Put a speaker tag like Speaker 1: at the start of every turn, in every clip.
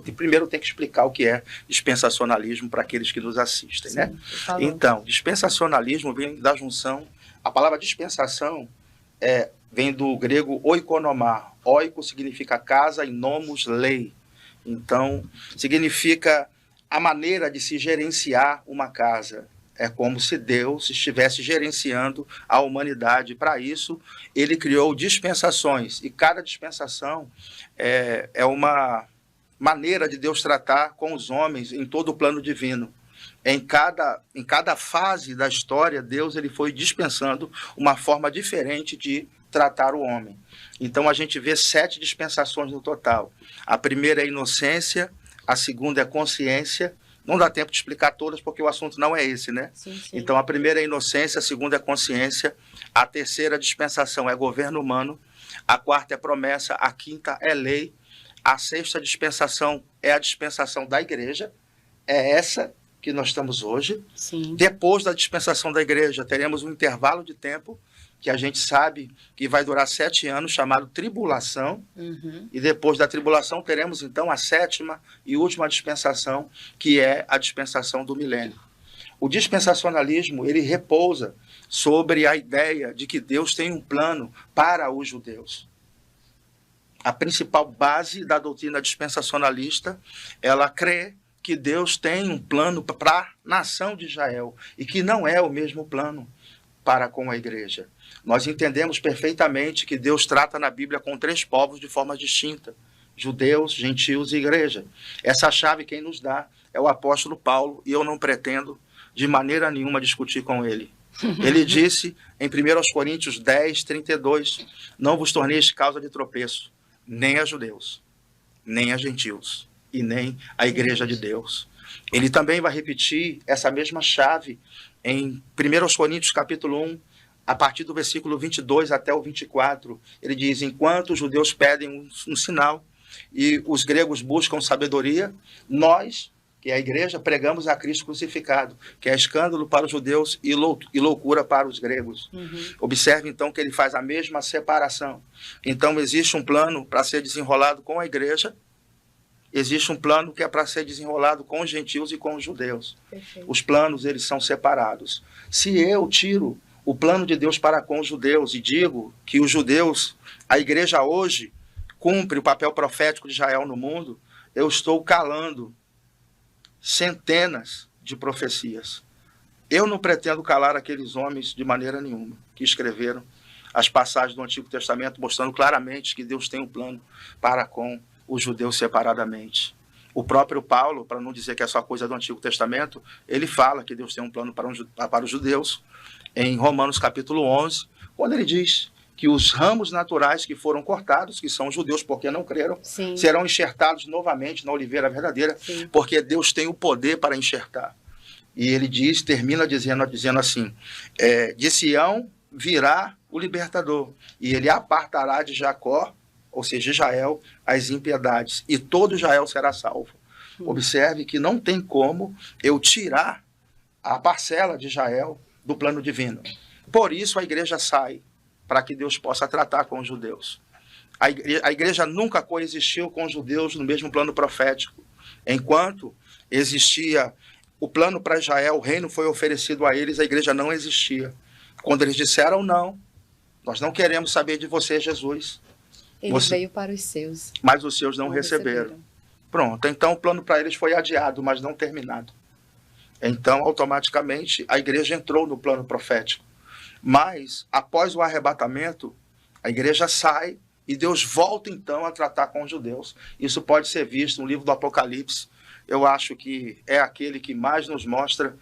Speaker 1: E primeiro tem que explicar o que é dispensacionalismo para aqueles que nos assistem, né? Então, dispensacionalismo vem da junção, a palavra dispensação vem do grego oikonomá. Oiko significa casa e nomos, lei. Então, significa a maneira de se gerenciar uma casa. É como se Deus estivesse gerenciando a humanidade. Para isso, ele criou dispensações. E cada dispensação é uma maneira de Deus tratar com os homens em todo o plano divino. Em cada fase da história, Deus ele foi dispensando uma forma diferente de tratar o homem. Então, a gente vê 7 dispensações no total. A primeira é inocência, a segunda é consciência. Não dá tempo de explicar todas, porque o assunto não é esse, né?
Speaker 2: Sim.
Speaker 1: Então, a primeira é inocência, a segunda é consciência, a terceira dispensação é governo humano, a quarta é promessa, a quinta é lei, a sexta dispensação é a dispensação da igreja, é essa que nós estamos hoje.
Speaker 2: Sim.
Speaker 1: Depois da dispensação da igreja, teremos um intervalo de tempo, que a gente sabe que vai durar 7 anos, chamado tribulação. E depois da tribulação teremos então a 7ª e última dispensação, que é a dispensação do milênio. O dispensacionalismo, ele repousa sobre a ideia de que Deus tem um plano para os judeus. A principal base da doutrina dispensacionalista, ela crê que Deus tem um plano para a nação de Israel e que não é o mesmo plano para com a igreja. Nós entendemos perfeitamente que Deus trata na Bíblia com 3 povos de forma distinta: judeus, gentios e igreja. Essa chave quem nos dá é o apóstolo Paulo, e eu não pretendo de maneira nenhuma discutir com ele. Ele disse em 1 Coríntios 10, 32, não vos torneis causa de tropeço, nem a judeus, nem a gentios, e nem a igreja de Deus. Ele também vai repetir essa mesma chave em 1 Coríntios capítulo 1, a partir do versículo 22 até o 24, ele diz: enquanto os judeus pedem um sinal e os gregos buscam sabedoria, nós, que é a igreja, pregamos a Cristo crucificado, que é escândalo para os judeus e loucura para os gregos. Observe então que ele faz a mesma separação. Então existe um plano para ser desenrolado com a igreja, existe um plano que é para ser desenrolado com os gentios e com os judeus.
Speaker 2: Perfeito.
Speaker 1: Os planos, eles são separados. Se eu tiro o plano de Deus para com os judeus e digo que os judeus, a igreja hoje, cumpre o papel profético de Israel no mundo, eu estou calando centenas de profecias. Eu não pretendo calar aqueles homens de maneira nenhuma, que escreveram as passagens do Antigo Testamento, mostrando claramente que Deus tem um plano para com os judeus separadamente. O próprio Paulo, para não dizer que é só coisa do Antigo Testamento, ele fala que Deus tem um plano para os judeus, em Romanos capítulo 11, quando ele diz que os ramos naturais que foram cortados, que são os judeus porque não creram,
Speaker 2: Sim.
Speaker 1: serão enxertados novamente na oliveira verdadeira,
Speaker 2: Sim.
Speaker 1: porque Deus tem o poder para enxertar. E ele termina dizendo assim, de Sião virá o libertador, e ele apartará de Jacó, ou seja, Israel, as impiedades, e todo Israel será salvo. Observe que não tem como eu tirar a parcela de Israel do plano divino. Por isso a igreja sai, para que Deus possa tratar com os judeus. A igreja nunca coexistiu com os judeus no mesmo plano profético. Enquanto existia o plano para Israel, o reino foi oferecido a eles, a igreja não existia. Quando eles disseram não, nós não queremos saber de você, Jesus.
Speaker 2: Ele veio para os seus.
Speaker 1: Mas os seus não receberam. Pronto, então o plano para eles foi adiado, mas não terminado. Então, automaticamente, a igreja entrou no plano profético. Mas, após o arrebatamento, a igreja sai e Deus volta, então, a tratar com os judeus. Isso pode ser visto no livro do Apocalipse. Eu acho que é aquele que mais nos mostra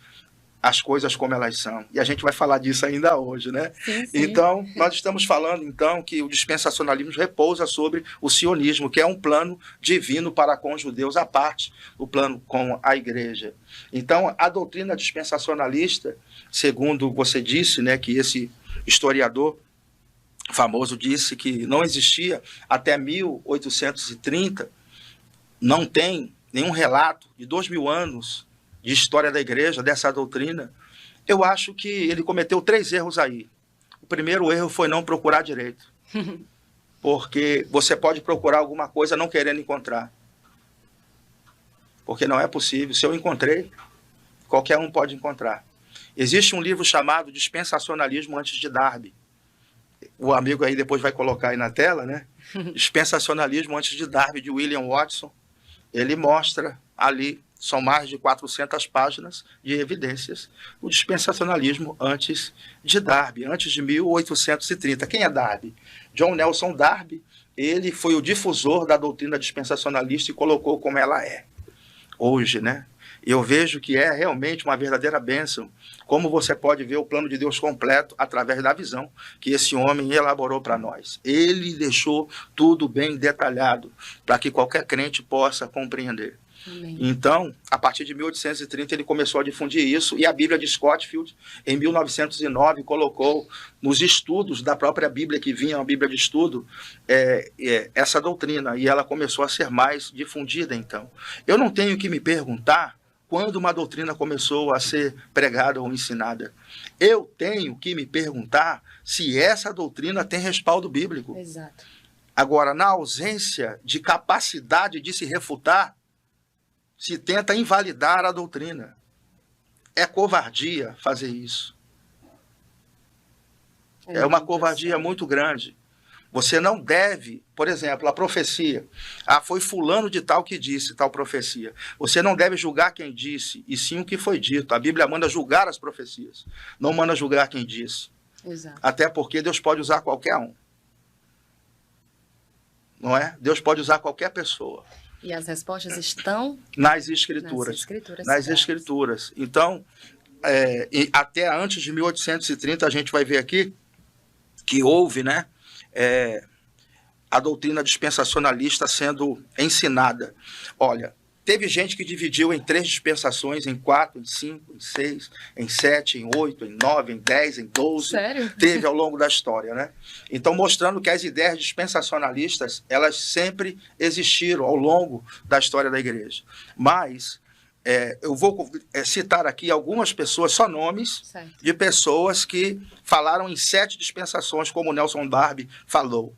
Speaker 1: as coisas como elas são. E a gente vai falar disso ainda hoje, né?
Speaker 2: Sim.
Speaker 1: Então, nós estamos falando, então, que o dispensacionalismo repousa sobre o sionismo, que é um plano divino para com os judeus, à parte o plano com a igreja. Então, a doutrina dispensacionalista, segundo você disse, né, que esse historiador famoso disse que não existia até 1830, não tem nenhum relato de 2000 anos de história da igreja, dessa doutrina. Eu acho que ele cometeu 3 erros aí. O primeiro erro foi não procurar direito. Porque você pode procurar alguma coisa não querendo encontrar. porque não é possível. Se eu encontrei, qualquer um pode encontrar. Existe um livro chamado Dispensacionalismo antes de Darby. O amigo aí depois vai colocar aí na tela, né? Dispensacionalismo antes de Darby, de William Watson. Ele mostra ali, são mais de 400 páginas de evidências, o dispensacionalismo antes de Darby, antes de 1830. Quem é Darby? John Nelson Darby. Ele foi o difusor da doutrina dispensacionalista e colocou como ela é hoje, né? Eu vejo que é realmente uma verdadeira bênção, como você pode ver o plano de Deus completo através da visão que esse homem elaborou para nós. Ele deixou tudo bem detalhado para que qualquer crente possa compreender.
Speaker 2: Amém.
Speaker 1: Então, a partir de 1830, ele começou a difundir isso, e a Bíblia de Scofield, em 1909, colocou nos estudos da própria Bíblia, que vinha uma Bíblia de estudo, essa doutrina, e ela começou a ser mais difundida, então. Eu não tenho que me perguntar quando uma doutrina começou a ser pregada ou ensinada. Eu tenho que me perguntar se essa doutrina tem respaldo bíblico.
Speaker 2: Exato.
Speaker 1: Agora, na ausência de capacidade de se refutar, se tenta invalidar a doutrina. É covardia fazer isso. É uma covardia muito grande. Você não deve, por exemplo, a profecia. Foi fulano de tal que disse tal profecia. Você não deve julgar quem disse, e sim o que foi dito. A Bíblia manda julgar as profecias, não manda julgar quem disse.
Speaker 2: Exato.
Speaker 1: Até porque Deus pode usar qualquer um. Não é? Deus pode usar qualquer pessoa.
Speaker 2: E as respostas estão
Speaker 1: nas Escrituras. Nas Escrituras. Então, até antes de 1830, a gente vai ver aqui que houve, né, a doutrina dispensacionalista sendo ensinada. Olha, teve gente que dividiu em 3 dispensações, em 4, em 5, em 6, em 7, em 8, em 9, em 10, em 12.
Speaker 2: Sério?
Speaker 1: Teve ao longo da história, né? Então, mostrando que as ideias dispensacionalistas, elas sempre existiram ao longo da história da igreja. Mas eu vou citar aqui algumas pessoas, só nomes, certo, de pessoas que falaram em 7 dispensações, como Nelson Darby falou.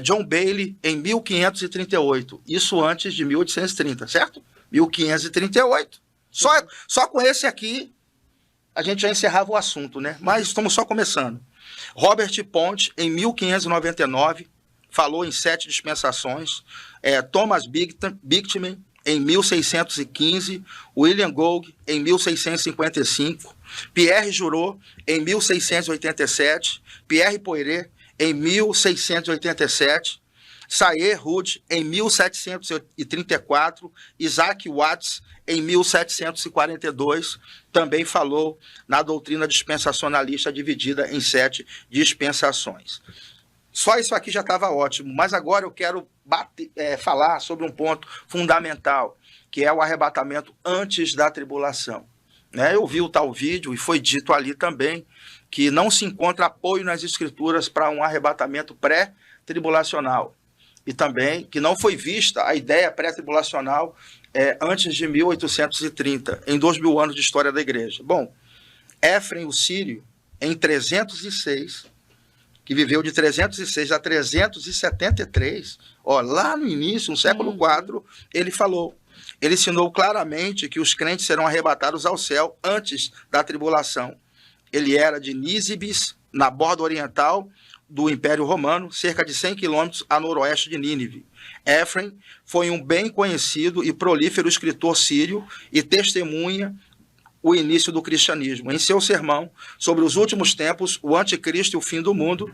Speaker 1: John Bailey, em 1538, isso antes de 1830, certo? 1538. Só com esse aqui, a gente já encerrava o assunto, né? Mas estamos só começando. Robert Ponte, em 1599, falou em 7 dispensações. Thomas Bigtman, em 1615, William Gould, em 1655, Pierre Jurot, em 1687, Pierre Poiret, em 1687, Sayer Rudd, em 1734, Isaac Watts, em 1742, também falou na doutrina dispensacionalista dividida em 7 dispensações. Só isso aqui já estava ótimo, mas agora eu quero falar sobre um ponto fundamental, que é o arrebatamento antes da tribulação. Eu vi o tal vídeo e foi dito ali também que não se encontra apoio nas Escrituras para um arrebatamento pré-tribulacional. E também que não foi vista a ideia pré-tribulacional antes de 1830, em 2000 anos de história da igreja. Bom, Éfrem o Sírio, em 306, que viveu de 306 a 373, lá no início, no século IV, ele ensinou claramente que os crentes serão arrebatados ao céu antes da tribulação. Ele era de Nísibis, na borda oriental do Império Romano, cerca de 100 quilômetros a noroeste de Nínive. Éfrem foi um bem conhecido e prolífero escritor sírio e testemunha o início do cristianismo. Em seu sermão sobre os últimos tempos, o anticristo e o fim do mundo,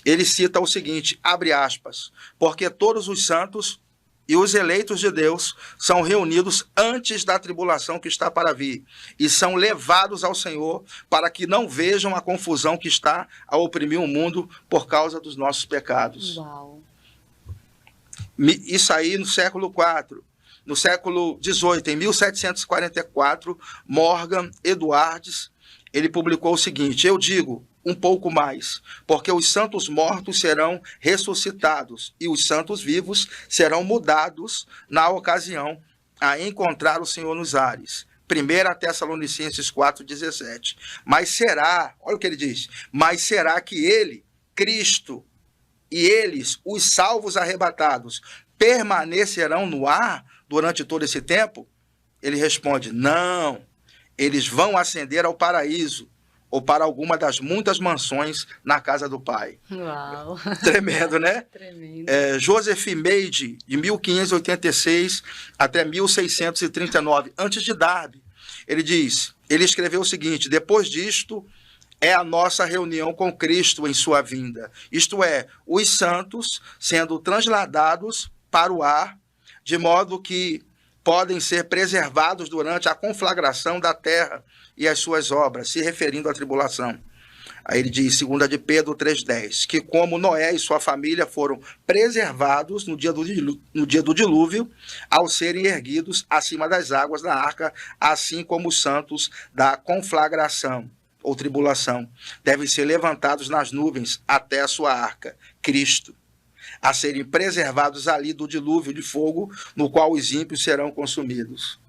Speaker 1: ele cita o seguinte, abre aspas, porque todos os santos e os eleitos de Deus são reunidos antes da tribulação que está para vir e são levados ao Senhor para que não vejam a confusão que está a oprimir o mundo por causa dos nossos pecados.
Speaker 2: Uau.
Speaker 1: Isso aí no século IV. No século XVIII, em 1744, Morgan Edwards, ele publicou o seguinte, eu digo um pouco mais, porque os santos mortos serão ressuscitados e os santos vivos serão mudados na ocasião a encontrar o Senhor nos ares. 1 Tessalonicenses 4,17. Mas será, olha o que ele diz, mas será que ele, Cristo, e eles, os salvos arrebatados, permanecerão no ar durante todo esse tempo? Ele responde, não, eles vão ascender ao paraíso, ou para alguma das muitas mansões na casa do Pai.
Speaker 2: Uau!
Speaker 1: Tremendo, né?
Speaker 2: Tremendo.
Speaker 1: Joseph Made, de 1586 até 1639, antes de Darby, ele escreveu o seguinte, depois disto, é a nossa reunião com Cristo em sua vinda. Isto é, os santos sendo transladados para o ar, de modo que podem ser preservados durante a conflagração da terra e as suas obras, se referindo à tribulação. Aí ele diz, 2 de Pedro 3,10, que como Noé e sua família foram preservados no dia do dilúvio, ao serem erguidos acima das águas da arca, assim como os santos da conflagração ou tribulação devem ser levantados nas nuvens até a sua arca, Cristo, a serem preservados ali do dilúvio de fogo, no qual os ímpios serão consumidos.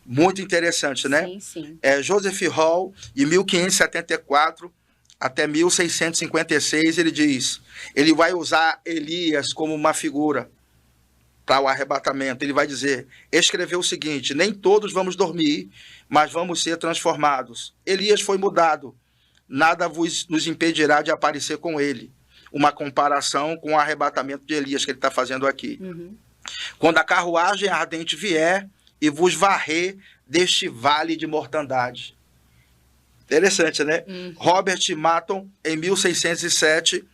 Speaker 1: Muito interessante, né?
Speaker 2: Sim, sim.
Speaker 1: Joseph Hall, de 1574 até 1656, ele diz, ele vai usar Elias como uma figura para o arrebatamento. Ele vai dizer, escreveu o seguinte, nem todos vamos dormir, mas vamos ser transformados. Elias foi mudado, nada nos impedirá de aparecer com ele. Uma comparação com o arrebatamento de Elias que ele está fazendo aqui. Uhum. Quando a carruagem ardente vier e vos varrer deste vale de mortandade. Interessante, né? Uhum. Robert Matton, em 1607,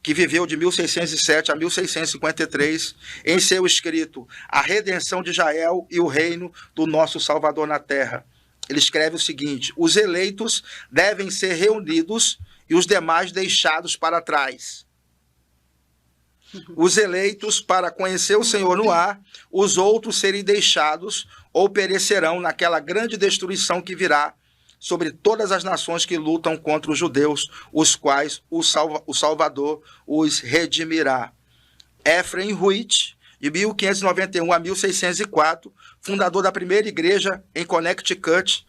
Speaker 1: que viveu de 1607 a 1653, em seu escrito A Redenção de Israel e o Reino do Nosso Salvador na Terra. Ele escreve o seguinte, os eleitos devem ser reunidos e os demais deixados para trás. Os eleitos para conhecer o Senhor no ar, os outros serem deixados ou perecerão naquela grande destruição que virá sobre todas as nações que lutam contra os judeus, os quais o Salvador os redimirá. Ephraim Witt, de 1591 a 1604, fundador da primeira igreja em Connecticut,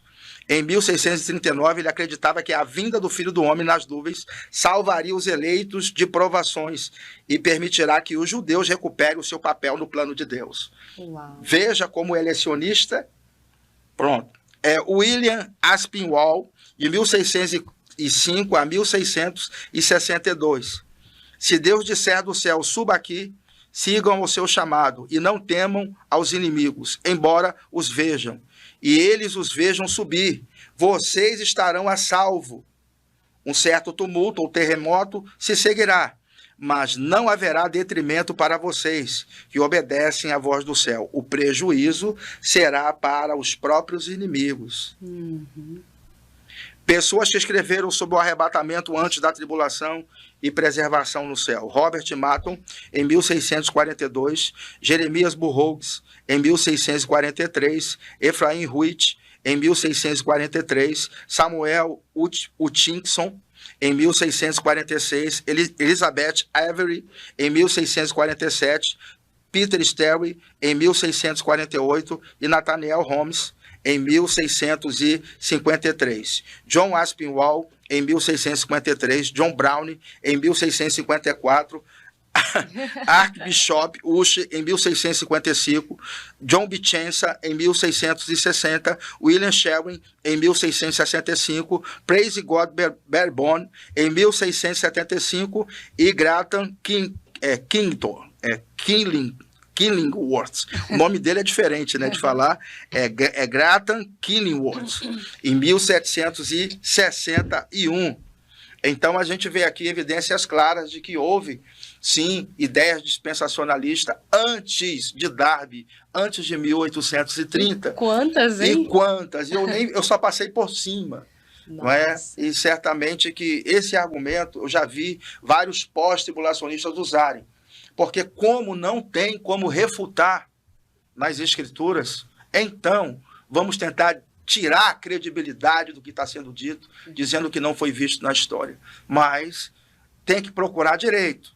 Speaker 1: em 1639, ele acreditava que a vinda do Filho do Homem nas nuvens salvaria os eleitos de provações e permitirá que os judeus recuperem o seu papel no plano de Deus.
Speaker 2: Uau.
Speaker 1: Veja como ele é sionista. Pronto. William Aspinwall, de 1605 a 1662. Se Deus disser do céu, suba aqui, sigam o seu chamado e não temam aos inimigos, embora os vejam. E eles os vejam subir, vocês estarão a salvo. Um certo tumulto ou terremoto se seguirá, mas não haverá detrimento para vocês, que obedecem à voz do céu. O prejuízo será para os próprios inimigos. Uhum. Pessoas que escreveram sobre o arrebatamento antes da tribulação e preservação no céu. Robert Matton, em 1642, Jeremias Burroughs, em 1643, Ephraim Witt, em 1643, Samuel Hutchinson, em 1646, Elizabeth Avery, em 1647, Peter Sterry, em 1648 e Nathaniel Holmes, em 1653. John Aspinwall, em 1653, John Brown, em 1654, Archbishop Usher, em 1655, John Vicenza, em 1660, William Sherwin, em 1665, Praise God Bourbon, em 1675, e Graham Killingworth. O nome dele é diferente, né, de falar. É Graham Killingworth, em 1761. Então, a gente vê aqui evidências claras de que houve, sim, ideias dispensacionalistas antes de Darby, antes de 1830.
Speaker 2: Quantas, hein?
Speaker 1: E quantas? Eu só passei por cima. Não é? E certamente que esse argumento eu já vi vários pós-tribulacionistas usarem. Porque como não tem como refutar nas escrituras, então vamos tentar tirar a credibilidade do que está sendo dito, dizendo que não foi visto na história. Mas tem que procurar direito.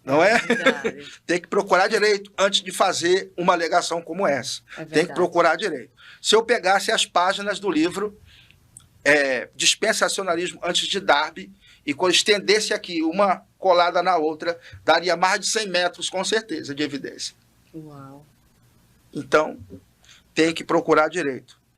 Speaker 1: Não é? Tem que procurar direito antes de fazer uma alegação como essa. Tem que procurar direito. Se eu pegasse as páginas do livro Dispensacionalismo antes de Darby e estendesse aqui uma colada na outra, daria mais de 100 metros, com certeza, de evidência.
Speaker 2: Uau!
Speaker 1: Então, tem que procurar direito.